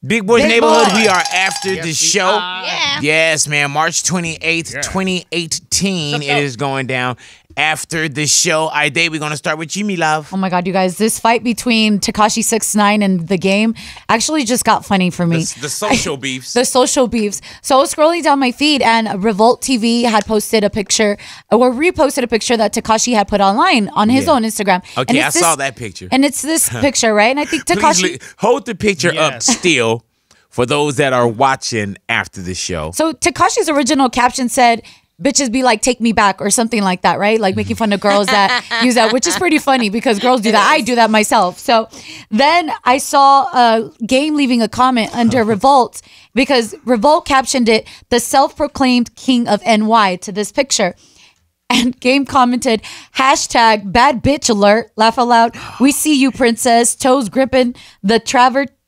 Big Boy's Big Neighborhood, Boy. we are after the show. Yeah. Yes, man. March 28th, 2018. It is going down after the show. Ide, we're going to start with you, me love. Oh my God, you guys, this fight between Tekashi 6ix9ine and The Game actually just got funny for me. The social beefs. The social beefs. So I was scrolling down my feed and Revolt TV had posted a picture or reposted a picture that Tekashi had put online on his own Instagram. Okay, I saw that picture. And it's this picture, right? And I think Tekashi... Hold the picture up still for those that are watching after the show. So Tekashi's original caption said, bitches be like, take me back or something like that, right? Like making fun of girls that use that, which is pretty funny because girls do that. I do that myself. So then I saw Game leaving a comment under Revolt because Revolt captioned it, the self-proclaimed king of NY to this picture. And Game commented, hashtag bad bitch alert, laugh aloud. We see you, princess, toes gripping the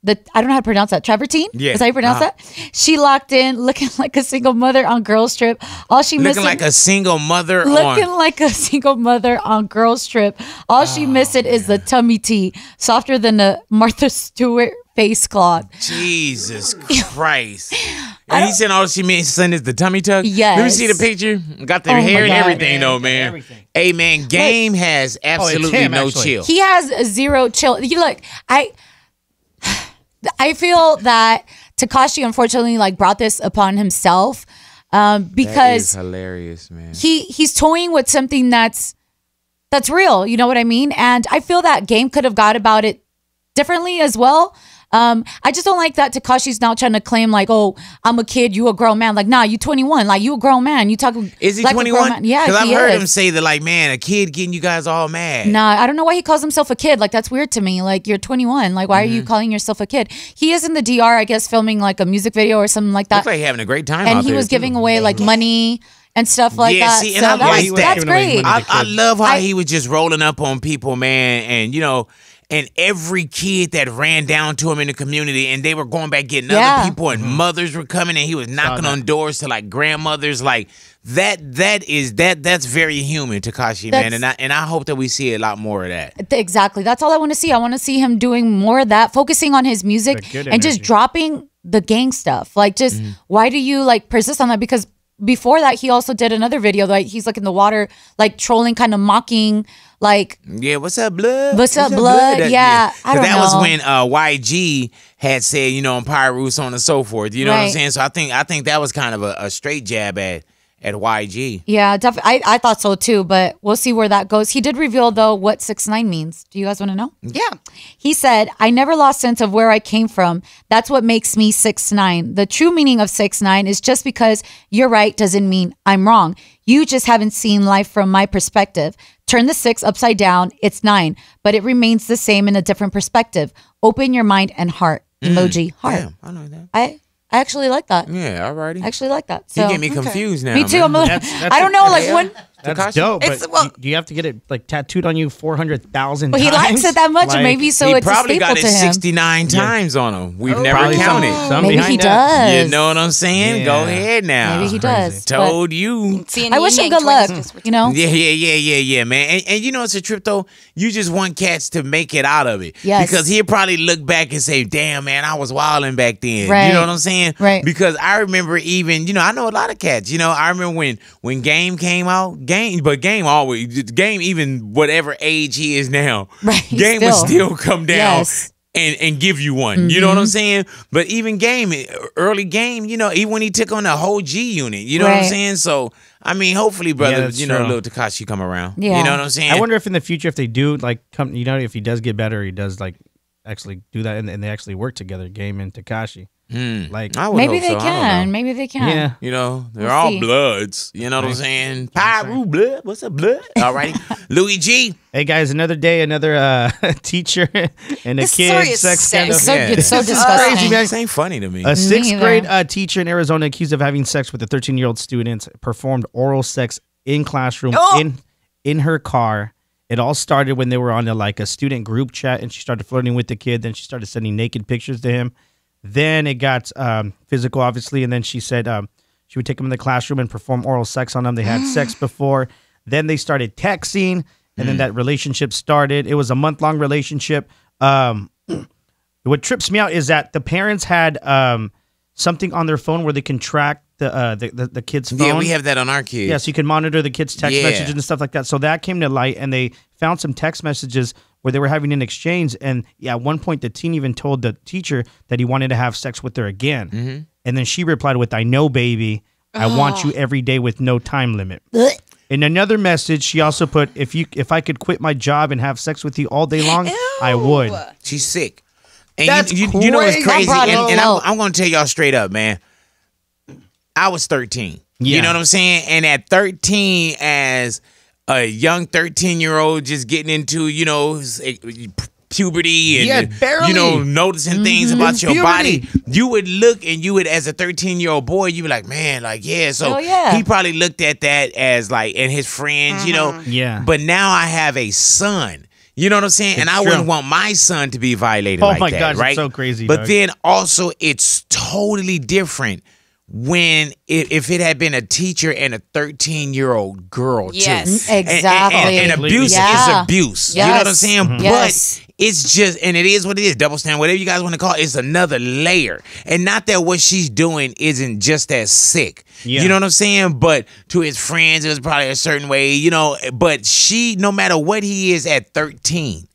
I don't know how to pronounce that. Travertine? Yeah. Is that how you pronounce that? She locked in, looking like a single mother on Girls Trip. All she Looking missing, like a single mother looking like a single mother on Girls Trip. All she missing is the tummy tea, softer than a Martha Stewart face cloth. Jesus Christ. And he said all she missing is the tummy tuck? Yes. Let me see the picture. Got the hair and everything, though, man. Everything. Hey, man, Game has absolutely him, no actually. chill. He has zero chill. You look, I feel that Tekashi unfortunately like brought this upon himself because that is hilarious, man. he's toying with something that's real. You know what I mean? And I feel that Game could have got about it differently as well. I just don't like that Tekashi's now trying to claim like, oh, I'm a kid, you a grown man. Like, nah, you 21. Like, you a grown man. You talking? Is he like 21? Yeah, because I've heard is. him say that, like, man, a kid getting you guys all mad. Nah, I don't know why he calls himself a kid. Like, that's weird to me. Like, you're 21. Like, why are you calling yourself a kid? He is in the DR, I guess, filming like a music video or something like that. Looks like having a great time and out he there, was too. giving away like money and stuff like that. See, and so I like that. That's great. I love how he was just rolling up on people, man, and you know, and every kid that ran down to him in the community, and they were going back getting other people, and mothers were coming, and he was knocking on doors to like grandmothers, like that's very human, Tekashi, man, and I hope that we see a lot more of that. Exactly, that's all I want to see. I want to see him doing more of that, focusing on his music and just dropping the gang stuff. Like, just why do you like persist on that? Because before that, he also did another video like he's like in the water, like trolling, kind of mocking, like what's up, blood? What's up, blood? Yeah, I don't know. That was when YG had said, you know, on Pyro, so on and so forth. You know what I'm saying? So I think that was kind of a straight jab at YG. Yeah, definitely. I thought so too, but we'll see where that goes. He did reveal though what 6ix9ine means. Do you guys want to know? Yeah. He said, I never lost sense of where I came from. That's what makes me 6ix9ine. The true meaning of 6ix9ine is just because you're right doesn't mean I'm wrong. You just haven't seen life from my perspective. Turn the 6 upside down, it's 9, but it remains the same in a different perspective. Open your mind and heart. Emoji, heart. Damn, I know that. I actually like that. Yeah, alrighty. I actually like that. So, you get me confused now. me too. Man. I don't know, like when. That's dope, but do you have to get it like tattooed on you 400,000 But times? he likes it that much, like, or maybe so he it's a probably staple got to it him. 69 times on him. We've never probably counted. some Maybe he behind that. does. You know what I'm saying? Yeah. Go ahead now. Maybe he does. Told you. I wish him good luck. You know? Yeah, man. And you know it's a trip though. You just want cats to make it out of it. Yes. Because he'll probably look back and say, "Damn, man, I was wilding back then." Right. You know what I'm saying? Right. Because I remember even, you know, I know a lot of cats. You know, I remember when Game came out, Game even whatever age he is now, Game would still come down. Yes. And give you one. You know what I'm saying? But even early Game, you know, even when he took on the whole G unit, you know what I'm saying? So, I mean, hopefully, brother, you know, little Tekashi come around. Yeah. You know what I'm saying? I wonder if in the future, if they do, like, come, you know, if he does get better, he does, like, actually do that and they actually work together, Game and Tekashi. Like, maybe they can. Maybe they can. Yeah. You know, they're all bloods. You know what I'm saying? Pyro blood. What's up, blood? All righty. Louis G. Hey, guys, another day, another teacher and a kid sex scandal. It's so disgusting. Crazy, man. This ain't funny to me. A sixth grade teacher in Arizona accused of having sex with a 13-year-old student performed oral sex in classroom in her car. It all started when they were on a student group chat, and she started flirting with the kid. Then she started sending naked pictures to him. Then it got physical, obviously, and then she said she would take him in the classroom and perform oral sex on him. They had sex before. Then they started texting, and then that relationship started. It was a month-long relationship. What trips me out is that the parents had something on their phone where they can track the kid's phone. Yeah, we have that on our kids. Yeah, so you can monitor the kid's text messages and stuff like that. So that came to light, and they found some text messages where they were having an exchange. And at one point, the teen even told the teacher that he wanted to have sex with her again. Mm-hmm. And then she replied with, "I know, baby. I want you every day with no time limit." In another message, she also put, if I could quit my job and have sex with you all day long, I would. She's sick. And That's you know what's crazy? And out. I'm going to tell y'all straight up, man. I was 13. Yeah. You know what I'm saying? And at 13, as a young 13-year-old just getting into, puberty and, barely. noticing things about your body, you would look and you would, as a 13-year-old boy, you be like, man, like, yeah. So he probably looked at that as like, and his friends, Yeah. But now I have a son. You know what I'm saying? And I wouldn't want my son to be violated like that, my gosh, right? it's so crazy. But dog. then also, it's totally different when if it had been a teacher and a 13-year-old girl too. Yes, exactly. And abuse is abuse. Yes. You know what I'm saying? Mm-hmm. Yes. But it's just, and it is what it is, double standard, whatever you guys want to call it, it's another layer. And not that what she's doing isn't just as sick. Yeah. You know what I'm saying? But to his friends, it was probably a certain way, but she, no matter what he is at 13,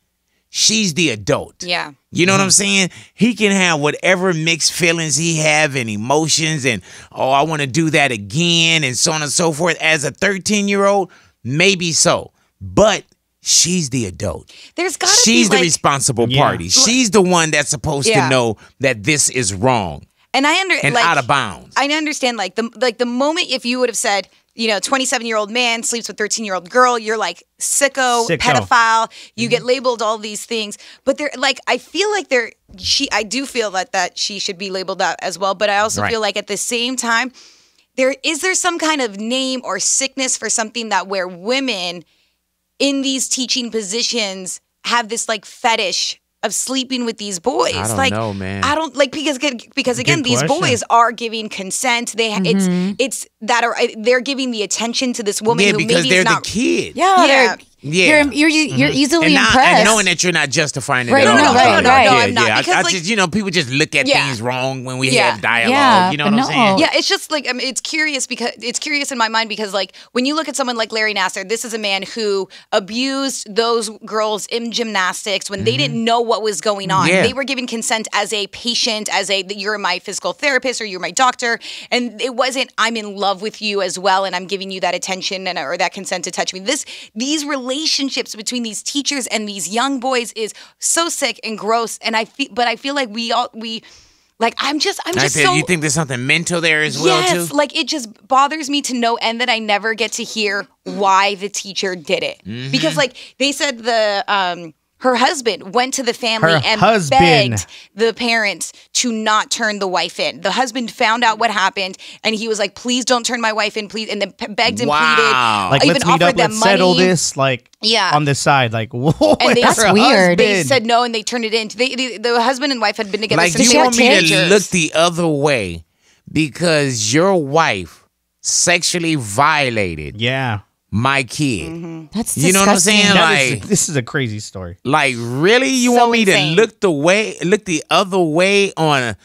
she's the adult. Yeah. You know what I'm saying? He can have whatever mixed feelings he have and emotions and, I want to do that again and so on and so forth. As a 13-year-old, maybe so. But she's the adult. There's got to be She's the responsible party. She's the one that's supposed to know that this is wrong. And out of bounds. I understand the moment if you would have said, 27-year-old man sleeps with 13-year-old girl, you're like sicko, pedophile, you get labeled all these things. But I feel like I do feel that she should be labeled that as well. But I also feel like at the same time, there some kind of name or sickness for something that where women in these teaching positions have this fetish of sleeping with these boys. I don't know, man. I don't because again, these boys are giving consent. They're giving the attention to this woman who because maybe they're is not the kid. Yeah. You're easily impressed. And knowing that you're not justifying it right, at all. No, I'm not. Yeah. Because I just, people just look at things wrong when we have dialogue. You know what I'm saying? Yeah, it's just it's curious in my mind because when you look at someone like Larry Nassar, this is a man who abused those girls in gymnastics when they didn't know what was going on. Yeah. They were given consent as a patient, you're my physical therapist or you're my doctor, and it wasn't I'm in love with you as well and I'm giving you that attention or that consent to touch me. These relationships between these teachers and these young boys is so sick and gross, and I feel like I'm just so. You think there's something mental there as well too? Yes, it just bothers me to no end that I never get to hear why the teacher did it because they said her husband went to the family begged the parents to not turn the wife in. The husband found out what happened, and he was like, "Please don't turn my wife in, please." And then begged and pleaded. Let's meet up, let's settle this, on the side. Whoa, and that's weird. They said no, and they turned it in. The husband and wife had been together since you want me to look the other way because your wife sexually violated. Yeah. My kid. That's disgusting. You know what I'm saying? This is a crazy story. Really? You want me to look the other way on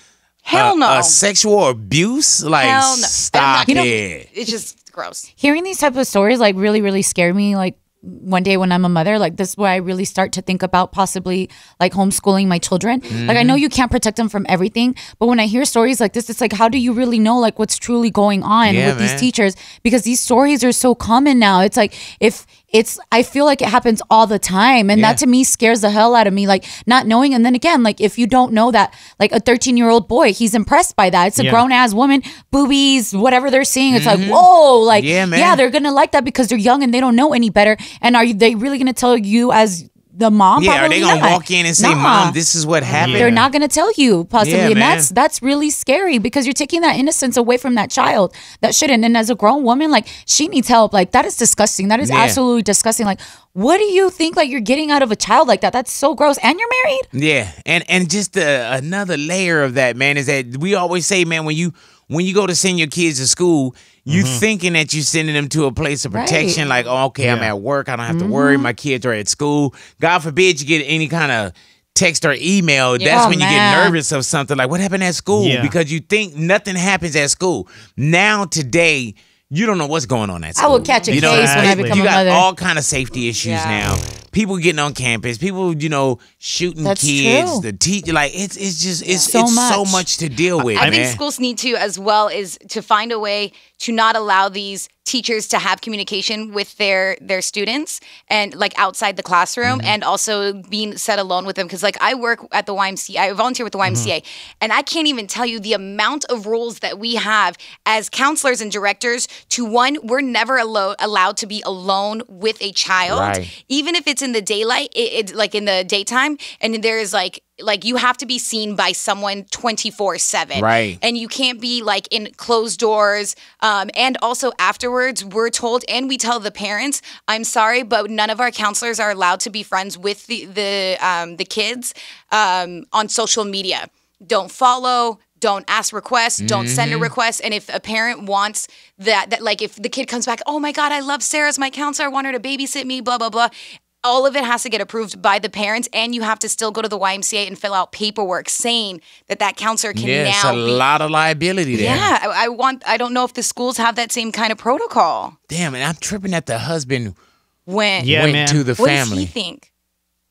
hell no sexual abuse? Hell no. Stop it. It's just gross. Hearing these type of stories really, really scare me. One day when I'm a mother, this is where I really start to think about possibly homeschooling my children. I know you can't protect them from everything, but when I hear stories like this, it's how do you really know what's truly going on with these teachers? Because these stories are so common now. It's I feel like it happens all the time. And that to me scares the hell out of me, not knowing. And then again, if you don't know that, a 13-year-old boy, he's impressed by that. It's a grown ass woman, boobies, whatever they're seeing. It's whoa, they're going to like that because they're young and they don't know any better. And are they really going to tell you as the mom? Yeah, probably are they going to not. walk in and say, Mom, this is what happened? They're not going to tell you, possibly. Yeah, and that's really scary because you're taking that innocence away from that child that shouldn't. And as a grown woman, she needs help. That is disgusting. That is absolutely disgusting. What do you think you're getting out of a child like that? That's so gross. And you're married? Yeah. And just another layer of that, man, is that we always say, man, when you go to send your kids to school, you thinking that you're sending them to a place of protection, I'm at work, I don't have to worry, my kids are at school. God forbid you get any kind of text or email, that's when you get nervous of something like what happened at school because you think nothing happens at school. Now today, you don't know what's going on at school. I will catch a case when I become a mother. You got all kind of safety issues now. People getting on campus, people, shooting kids, the teacher, like it's so much to deal with. I think schools need to as well is to find a way to not allow these teachers to have communication with their students and like outside the classroom and also being set alone with them. Cause like I work at the YMCA, I volunteer with the YMCA and I can't even tell you the amount of rules that we have as counselors and directors to one, we're never allowed to be alone with a child, even if it's in the daylight, it's like in the daytime. And there's like you have to be seen by someone 24/7. Right. And you can't be like in closed doors. And also afterwards, we're told and we tell the parents, I'm sorry, but none of our counselors are allowed to be friends with the kids on social media. Don't follow. Don't ask requests. Don't send a request. And if a parent wants that like if the kid comes back, oh my God, I love Sarah's my counselor. I want her to babysit me, blah, blah, blah. All of it has to get approved by the parents, and you have to still go to the YMCA and fill out paperwork saying that counselor can now it's a lot of liability there. Yeah, I don't know if the schools have that same kind of protocol. Damn, and I'm tripping at the husband went to the family. What does he think?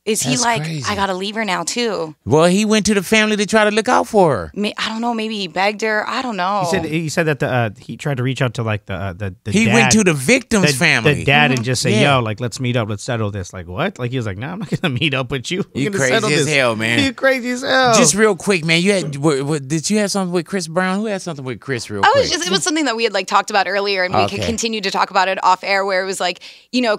Is he like, crazy. I gotta leave her now too? Well, he went to the family to try to look out for her. I don't know. Maybe he begged her. I don't know. He said that he tried to reach out to like the he dad, went to the victim's family, the dad, and just say, "Yo, like let's meet up, let's settle this." Like what? Like he was like, "No, I'm not gonna meet up with you. You crazy as hell, man. You crazy as hell." Just real quick, man. You had did you have something with Chris Brown? Who had something with Chris? Real quick. It was something that we had like talked about earlier, and we could continue to talk about it off air. Where it was like,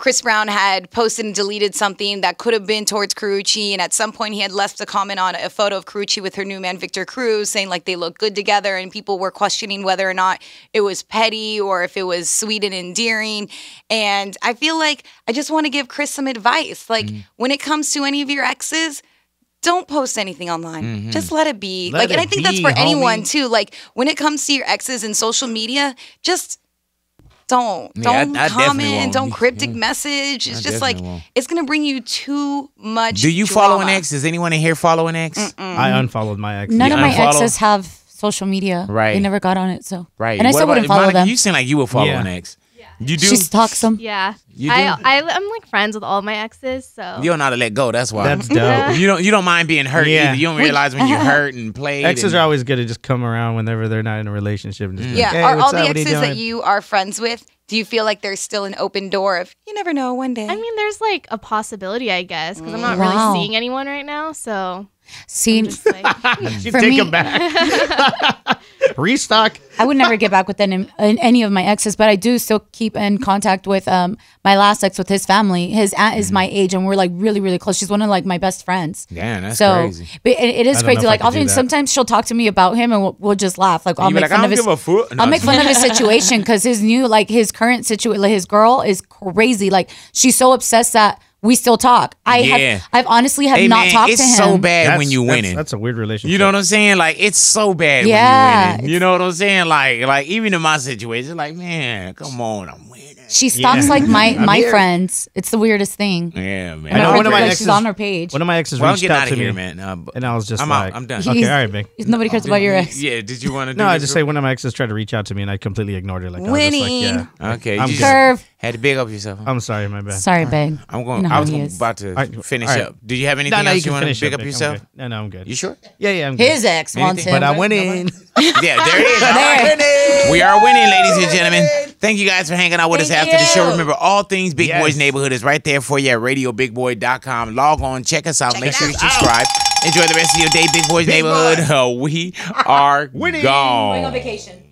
Chris Brown had posted and deleted something that could have been towards Karrueche. And at some point, he had left a comment on a photo of Karrueche with her new man, Victor Cruz, saying like they look good together. And people were questioning whether or not it was petty or if it was sweet and endearing. And I feel like I just want to give Chris some advice. Like when it comes to any of your exes, don't post anything online. Just let it be. And I think that's for anyone too. Like when it comes to your exes and social media, just don't comment, don't cryptic message. It's just like it's gonna bring you too much. Do you drama. follow an ex? Does anyone in here follow an ex? I unfollowed my ex. None of my exes have social media. Right, they never got on it. So right, and I still wouldn't follow Monica, them. You seem like you would follow an ex. You do? She stalks them. Yeah. You do? I'm like friends with all my exes, so. You don't know how to let go, that's why. That's dope. You don't mind being hurt either. You don't realize when you're hurt and played. Exes are always good to just come around whenever they're not in a relationship. And just be like, hey, are all the up? exes that you are friends with, do you feel like there's still an open door of, you never know, one day? I mean, there's like a possibility, I guess, because I'm not really seeing anyone right now, so. Seen you take them back. Restock. I would never get back with any of my exes, but I do still keep in contact with my last ex with his family. His aunt is my age, and we're like really, really close. She's one of like my best friends. Yeah, that's crazy. But it is crazy. Like often, sometimes she'll talk to me about him, and we'll just laugh. Like I'll make fun of his. I'll make fun of his situation because his current situation, like his girl is crazy. Like she's so obsessed that we still talk. I've honestly not talked to him. It's so bad when you winning. That's a weird relationship. You know what I'm saying? Like it's so bad when you winning. You know what I'm saying? Like even in my situation, like man, come on, I'm winning. She stalks like my friends. It's the weirdest thing. Yeah, man. I know one of my exes. She's on her page. One of my exes reached out to me, man. And I was just I'm done. Okay, all right, big. Nobody cares about your ex. Yeah, did you want to? No, I just say one of my exes tried to reach out to me, and I completely ignored her. Like winning. I was just like, okay, I'm curve. Had to big up yourself. I'm sorry, my bad. Sorry, babe. I was about to finish up. Do you have anything else you want to big up yourself? No, I'm good. You sure? Yeah, I'm good. His ex wants him. But I went in. Yeah, there it is. We are winning, ladies and gentlemen. Thank you guys for hanging out with us after the show. Remember, all things Big Boy's Neighborhood is right there for you at RadioBigBoy.com. Log on, check us out. Make sure you subscribe. Enjoy the rest of your day, Big Boy's Neighborhood. We are Going gone. on vacation.